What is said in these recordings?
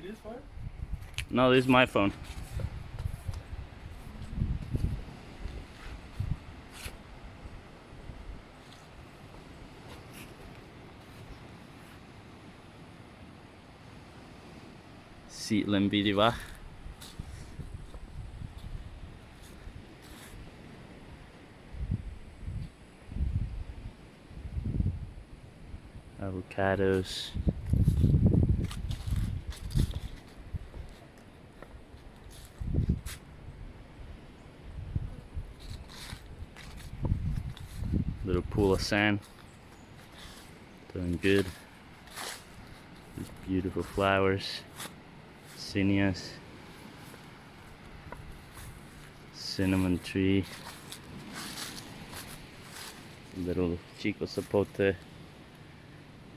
this phone? No, this is my phone. Síðan vídeo va. Avocados. Little pool of sand. Doing good. These beautiful flowers. Zinnias. Cinnamon tree. Little chico zapote.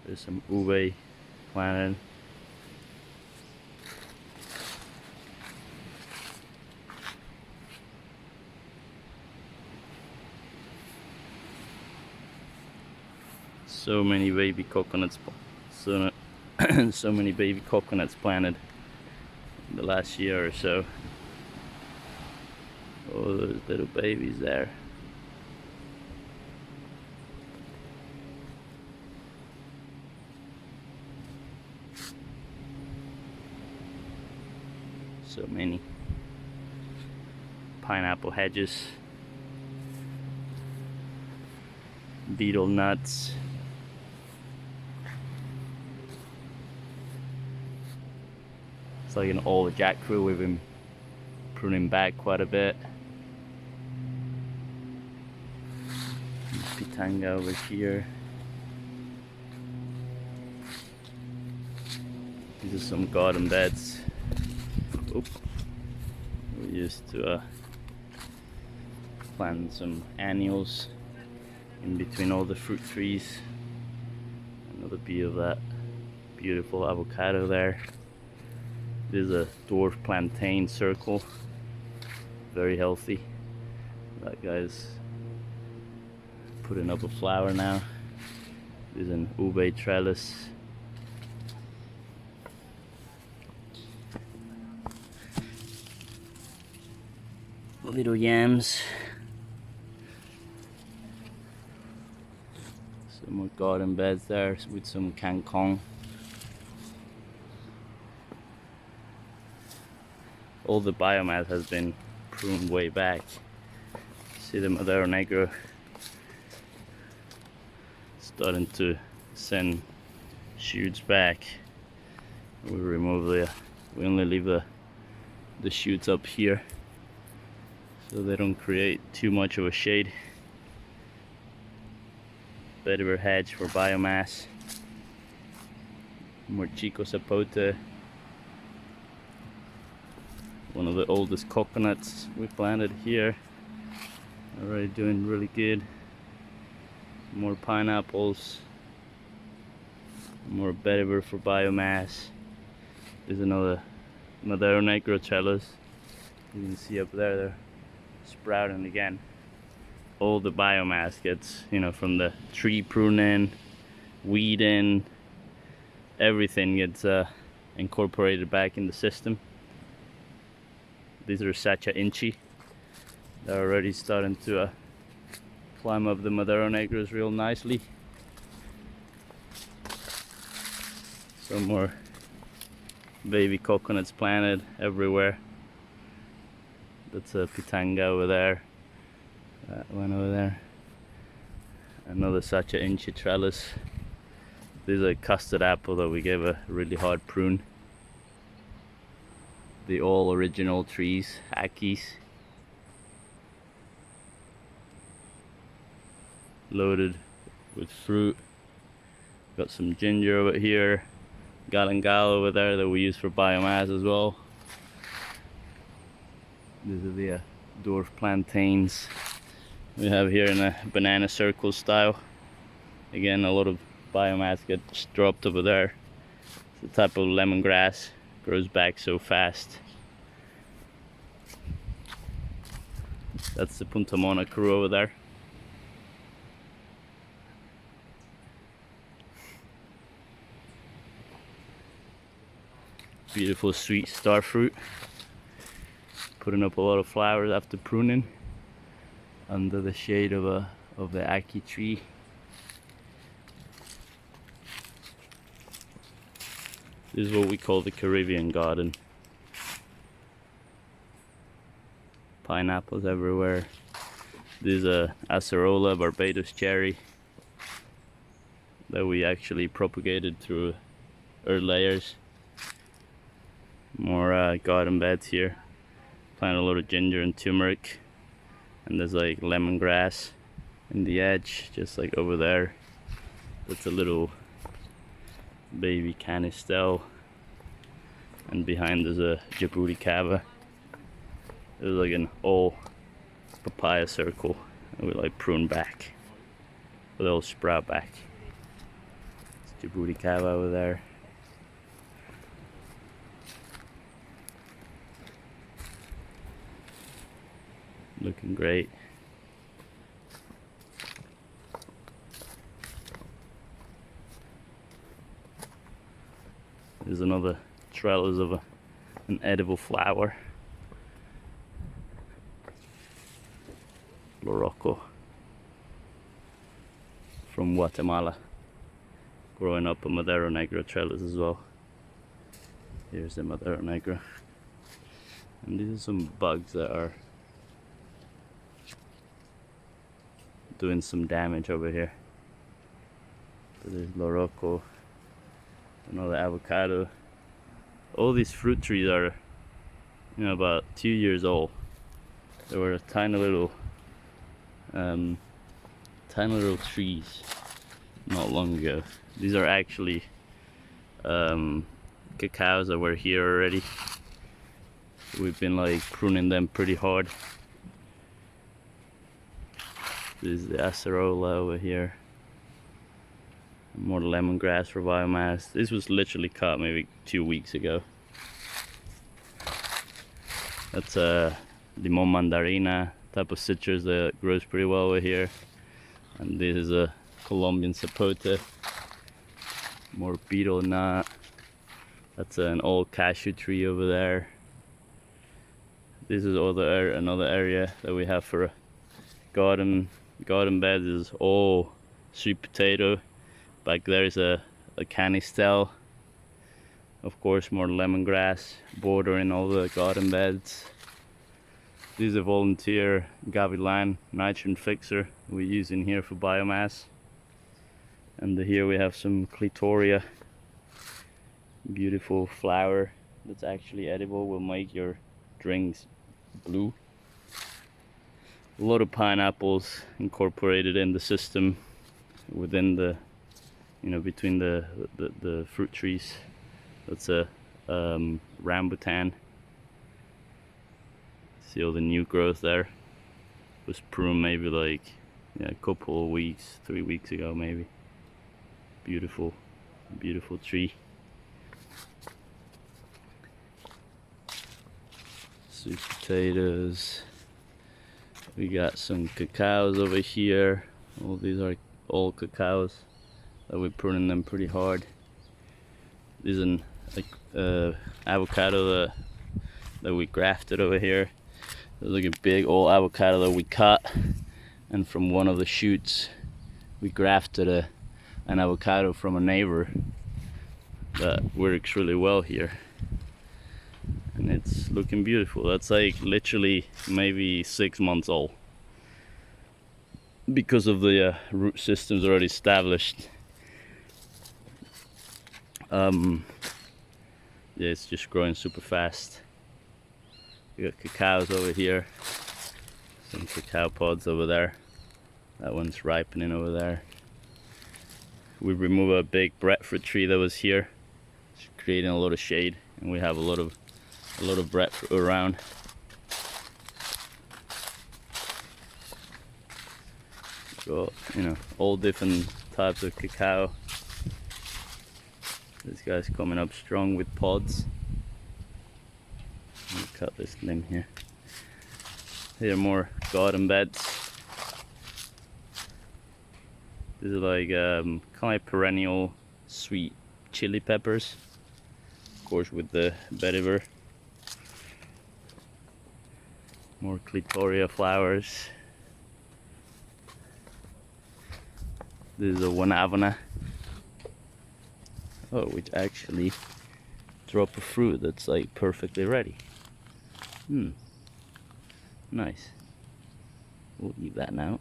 There's some ube planted. So many baby coconuts, so many baby coconuts planted in the last year or so. Oh, those little babies there. So many pineapple hedges, beetle nuts. It's like an old jackfruit. We've been pruning back quite a bit. Pitanga over here. These are some garden beds. Oop. We used to plant some annuals in between all the fruit trees. Another view of that beautiful avocado there. This is a dwarf plantain circle. Very healthy. That guy's putting up a flower now. This is an Ube Trellis. Little yams. Some more garden beds there with some kangkong. All the biomass has been pruned way back. See the Madero Negro starting to send shoots back. We only leave the shoots up here so they don't create too much of a shade. Better hedge for biomass. More chico zapote. One of the oldest coconuts we planted here. Already doing really good. More pineapples. More vetiver for biomass. There's another Madero Negro trellis. You can see up there, they're sprouting again. All the biomass gets, from the tree pruning, weeding, everything gets incorporated back in the system. These are Sacha Inchi. They're already starting to climb up the Madero Negros real nicely. Some more baby coconuts planted everywhere. That's a pitanga over there. That one over there. Another Sacha Inchi trellis. This is a custard apple that we gave a really hard prune. The all original trees, Aquis. Loaded with fruit. Got some ginger over here. Galangal over there that we use for biomass as well. These are the Dwarf Plantains we have here in a banana circle style. Again, a lot of biomass gets dropped over there. It's a type of lemongrass. Grows back so fast. That's the Punta Mona crew over there. Beautiful sweet star fruit. Putting up a lot of flowers after pruning under the shade of the Aqui tree. This is what we call the Caribbean garden. Pineapples everywhere. This is a acerola Barbados cherry that we actually propagated through earth layers. More garden beds here. Planted a lot of ginger and turmeric, and there's like lemongrass in the edge, just like over there. That's a little baby canistel, and behind there's a Djibouti cava. There's like an all papaya circle that we like prune back, but they'll sprout back. It's Djibouti cava over there. Looking great. There's another trellis of an edible flower. Loroco from Guatemala. Growing up a Madero Negra trellis as well. Here's the Madero Negra. And these are some bugs that are doing some damage over here. So there's Loroco, another avocado. All these fruit trees are, about 2 years old. They were tiny little trees not long ago. These are actually cacaos that were here already. We've been like pruning them pretty hard. This is the acerola over here. More lemongrass for biomass. This was literally cut maybe 2 weeks ago. That's a limon mandarina type of citrus that grows pretty well over here. And this is a Colombian sapote. More beetle nut. That's an old cashew tree over there. This is another area that we have for a garden beds. Is all sweet potato. Back there is a canistel. Of course, more lemongrass bordering all the garden beds. This is a volunteer gavilan nitrogen fixer we use in here for biomass. And here we have some clitoria. Beautiful flower that's actually edible. Will make your drinks blue. A lot of pineapples incorporated in the system within the between the fruit trees. That's a rambutan. See all the new growth there. It was pruned maybe like a couple of weeks, 3 weeks ago maybe. Beautiful tree. Sweet potatoes. We got some cacaos over here. All these are all cacaos that we're pruning them pretty hard. This is an avocado that we grafted over here. There's like a big old avocado that we cut, and from one of the shoots we grafted an avocado from a neighbor that works really well here, and it's looking beautiful. That's like literally maybe 6 months old because of the root systems already established. Yeah, it's just growing super fast. We got cacaos over here, some cacao pods over there. That one's ripening over there. We removed a big breadfruit tree that was here, it's creating a lot of shade, and we have a lot of breadfruit around. Got all different types of cacao. This guy's coming up strong with pods. Let me cut this limb here. Here are more garden beds. This is like kind of perennial sweet chili peppers. course with the vetiver. More clitoria flowers. This is a Wanavana. Oh, which actually drop a fruit that's like perfectly ready. Nice. We'll eat that now.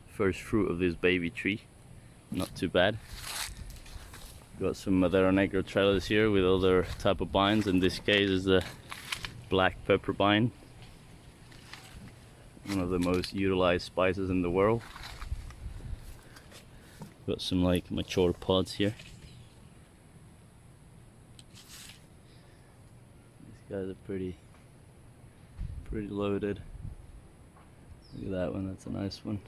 First fruit of this baby tree. Not too bad. Got some Madero Negro trellis here with other type of vines. In this case is the black pepper vine. One of the most utilized spices in the world. Got some like mature pods here. These guys are pretty loaded. Look at that one, that's a nice one.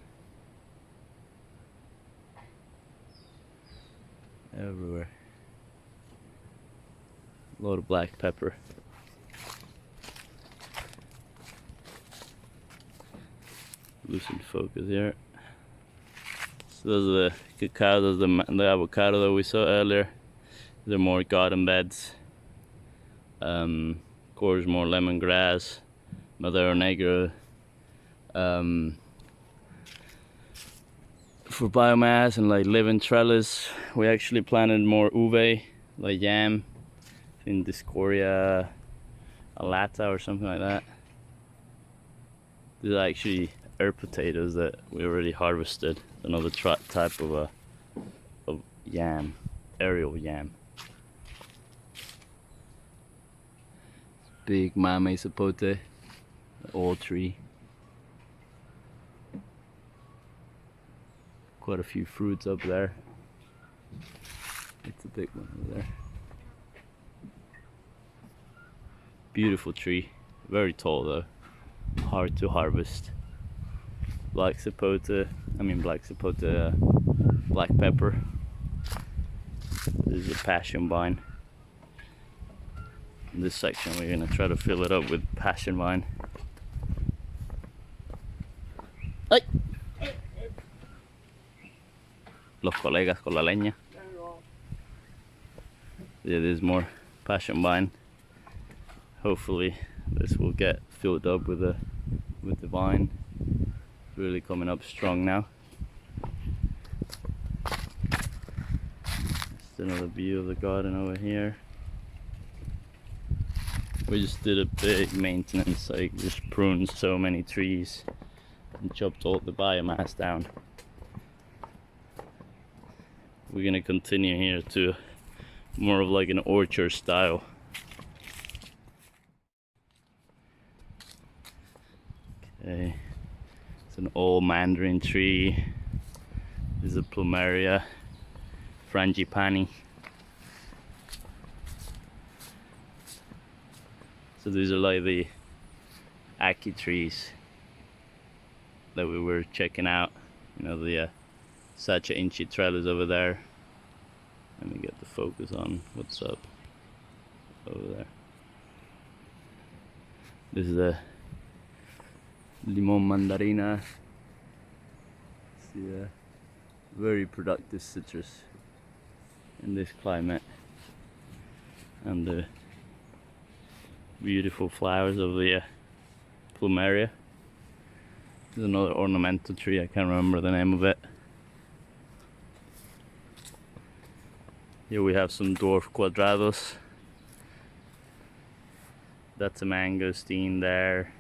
Everywhere. A lot of black pepper. Loosen focus here. So those are the cacao, those are the avocado that we saw earlier. They're more garden beds. Of course, more lemongrass, Madero Negro. For biomass and like living trellis, we actually planted more ube, like yam, in Discoria alata or something like that. These are actually herb potatoes that we already harvested. Another type of yam, aerial yam. Big mame sapote, old tree. Quite a few fruits up there. It's a big one over there. Beautiful tree, very tall though, hard to harvest. Black sapote, black pepper. This is a passion vine. In this section we're gonna try to fill it up with passion vine. Ay! Los colegas con la leña. Yeah, there's more passion vine. Hopefully this will get filled up with the vine. It's really coming up strong now. Just another view of the garden over here. We just did a big maintenance, like just pruned so many trees and chopped all the biomass down. We're gonna continue here to more of like an orchard style. Okay, it's an old mandarin tree. This is a Plumeria Frangipani. So these are like the Aqui trees that we were checking out. You know, the such an inchy trellis over there. Let me get the focus on what's up over there. This is the limon mandarina. See a very productive citrus in this climate, and the beautiful flowers of the Plumeria. There's another ornamental tree, I can't remember the name of it. Here we have some dwarf quadrados. That's a mangosteen there.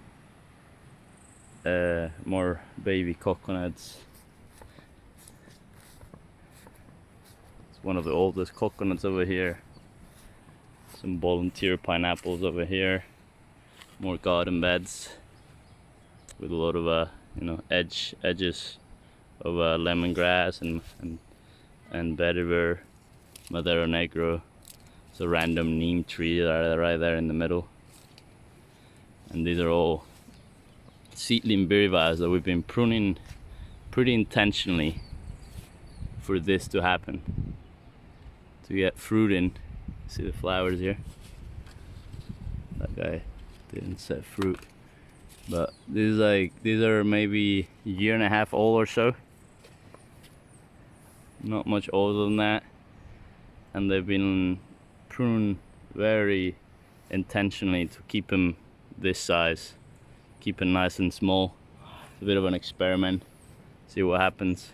More baby coconuts. It's one of the oldest coconuts over here. Some volunteer pineapples over here. More garden beds with a lot of edges of lemongrass and vetiver, Madero Negro. It's a random neem tree right there in the middle. And these are all seedling birivas that we've been pruning pretty intentionally for this to happen, to get fruit in. See the flowers here? That guy didn't set fruit, but these are maybe a year and a half old or so. not much older than that, and they've been pruned very intentionally to keep them this size, keep it nice and small. It's a bit of an experiment, see what happens.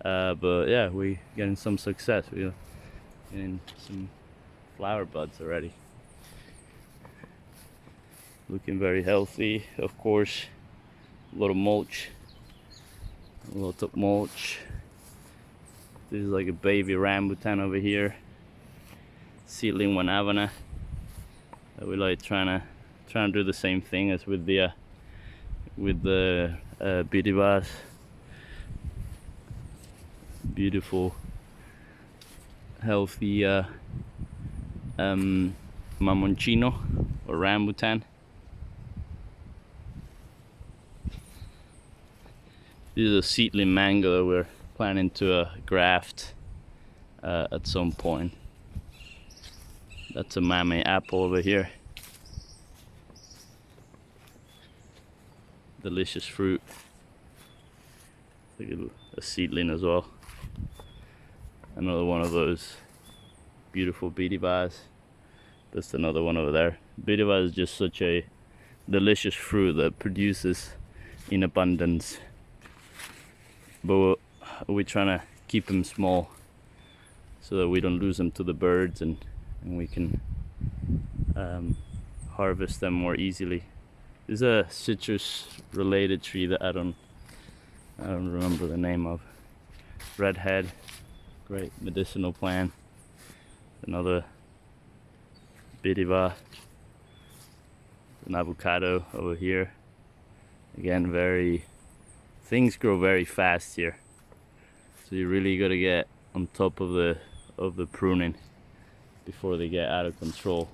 But yeah, we're getting some success. We're getting some flower buds already. Looking very healthy, of course. A lot of mulch. A lot of mulch. This is like a baby rambutan over here. Seedling Wanavana. We like trying to do the same thing as with the bidibas. Beautiful, healthy mamonchino or rambutan. This is a seedling mango that we're planning to graft at some point. That's a mame apple over here. Delicious fruit. Like a seedling as well. Another one of those beautiful bidibas. That's another one over there. Bidiba is just such a delicious fruit that produces in abundance. But we're trying to keep them small so that we don't lose them to the birds, and we can harvest them more easily. There's a citrus related tree that I don't remember the name of. Redhead, great medicinal plant. Another bidiva, an avocado over here. Again, things grow very fast here, so you really got to get on top of the pruning before they get out of control.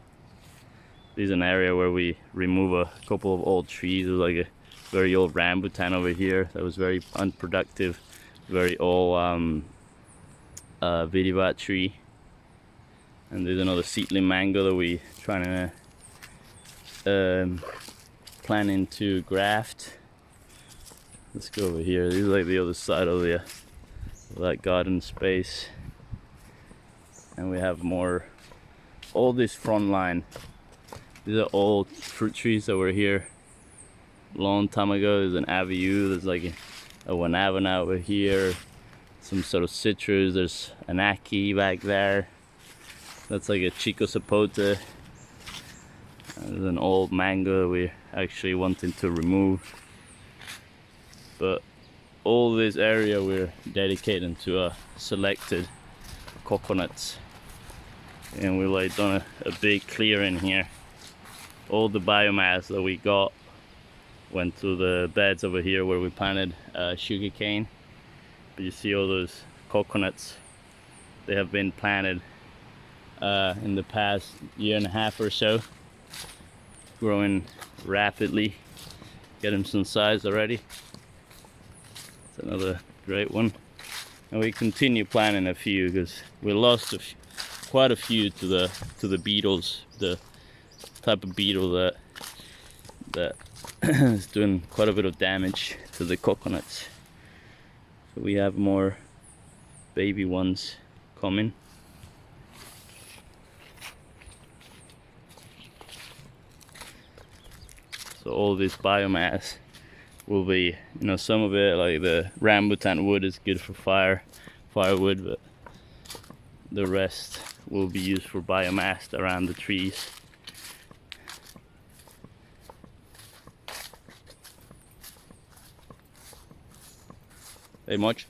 This is an area where we remove a couple of old trees. There's like a very old rambutan over here that was very unproductive, very old vidivat tree. And there's another seedling mango that we trying to planning to graft. Let's go over here. This is like the other side of that garden space, and we have more. All this front line. These are old fruit trees that were here a long time ago. There's an aviu. There's like a wanavana over here. Some sort of citrus. There's an Aqui back there. That's like a chico zapote. There's an old mango we're actually wanting to remove. But all this area we're dedicating to selected coconuts. And we like done a big clearing here. All the biomass that we got went to the beds over here where we planted sugar cane. But you see all those coconuts, they have been planted in the past year and a half or so, growing rapidly, getting some size already. It's another great one, and we continue planting a few because we lost quite a few to the beetles, the type of beetle that is doing quite a bit of damage to the coconuts. So we have more baby ones coming. So all this biomass will be, some of it, like the rambutan wood, is good for firewood, but the rest will be used for biomass around the trees. Hey, much?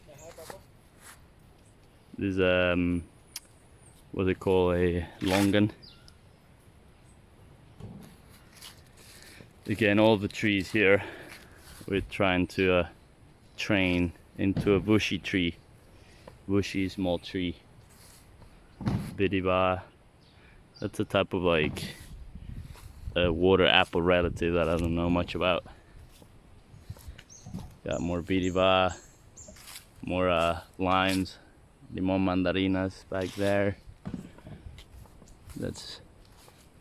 This is what they call a longan. Again, all the trees here we're trying to train into a bushy tree, bushy small tree. Bidiva, that's a type of like a water apple relative that I don't know much about. Got more bidiva, more limes, limon mandarinas back there. That's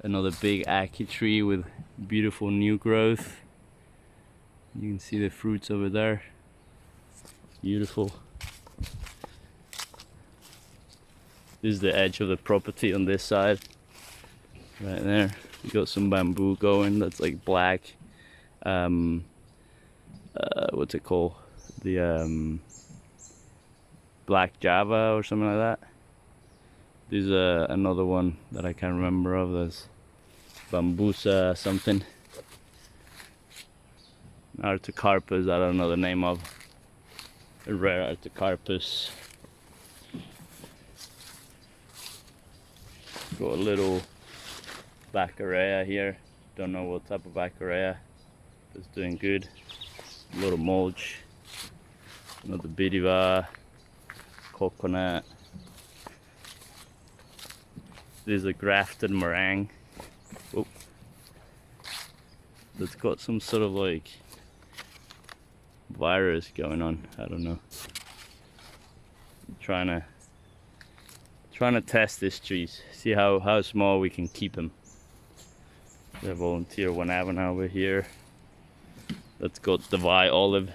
another big Aqui tree with beautiful new growth. You can see the fruits over there. Beautiful. This is the edge of the property on this side. Right there. We got some bamboo going that's like black. What's it called? The black Java or something like that. There's another one that I can't remember of. There's bambusa something. Artocarpus, I don't know the name of. A rare Artocarpus. Got a little Baccaria here. Don't know what type of Baccaria. It's doing good. A lot of mulch. Another bidiva. Coconut. This is a grafted meringue. Oh. That's got some sort of like virus going on. I don't know. I'm trying to test these trees. See how small we can keep them. The volunteer one having over here. That's got the Vi olive.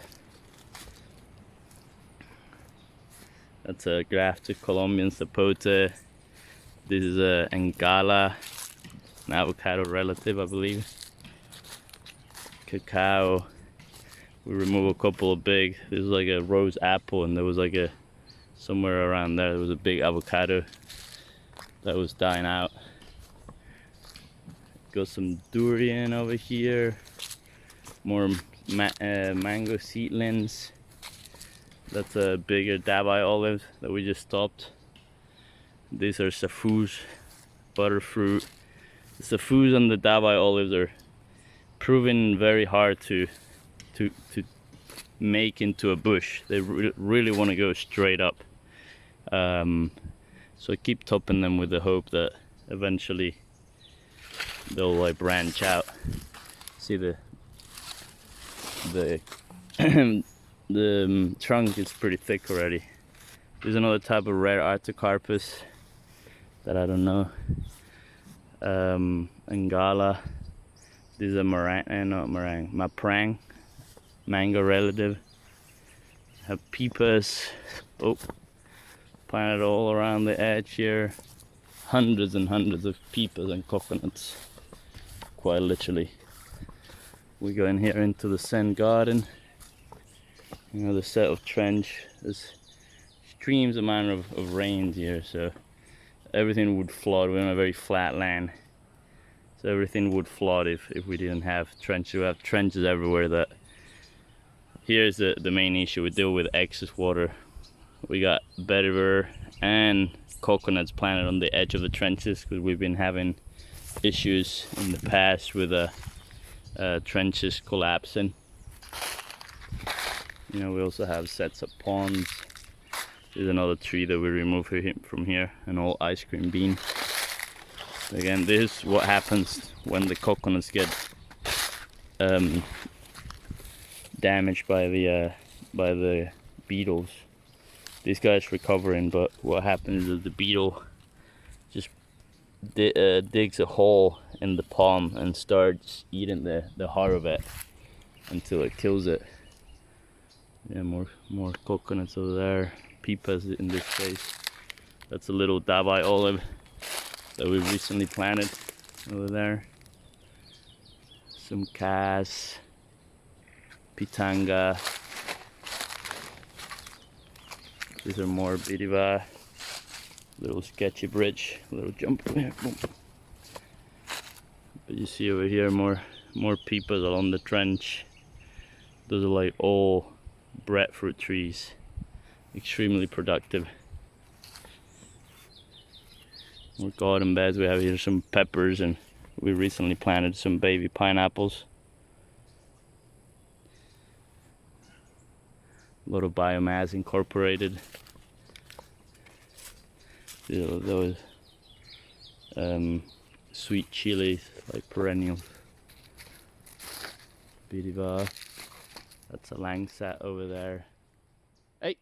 That's a grafted Colombian sapote. This is a Angala, an avocado relative, I believe. Cacao. We remove a couple of big. This is like a rose apple, and there was like a somewhere around there. There was a big avocado that was dying out. Got some durian over here. More mango seedlings. That's a bigger Dabai olive that we just stopped. These are safus, butterfruit. The safus and the Dabai olives are proven very hard to make into a bush. They really want to go straight up. So I keep topping them with the hope that eventually they'll like branch out. See the the trunk is pretty thick already. There's another type of rare Artocarpus that I don't know. Angala. This is a maprang, mango relative. Have peepers. Oh, planted all around the edge here. Hundreds and hundreds of peepers and coconuts. Quite literally. We go in here into the Zen garden. Another set of trench. There's streams amount of rains here, so everything would flood. We're on a very flat land, so everything would flood if we didn't have trenches. We have trenches everywhere. That here's the main issue. We deal with excess water. We got vetiver and coconuts planted on the edge of the trenches because we've been having issues in the past with trenches collapsing. You know, we also have sets of ponds. There's another tree that we removed from here, an old ice cream bean. Again, this is what happens when the coconuts get damaged by the beetles. This guy's recovering, but what happens is the beetle just digs a hole in the palm and starts eating the heart of it until it kills it. Yeah, more coconuts over there. Peepas in this case. That's a little Dabai olive that we recently planted over there. Some cas, pitanga. These are more bidiva. Little sketchy bridge, little jump here. Boom. But you see over here more peepas along the trench. Those are like all breadfruit trees. Extremely productive. More garden beds. We have here some peppers, and we recently planted some baby pineapples. A lot of biomass incorporated. Those sweet chilies, like perennial. Bidiva. That's a langsat over there. Hey!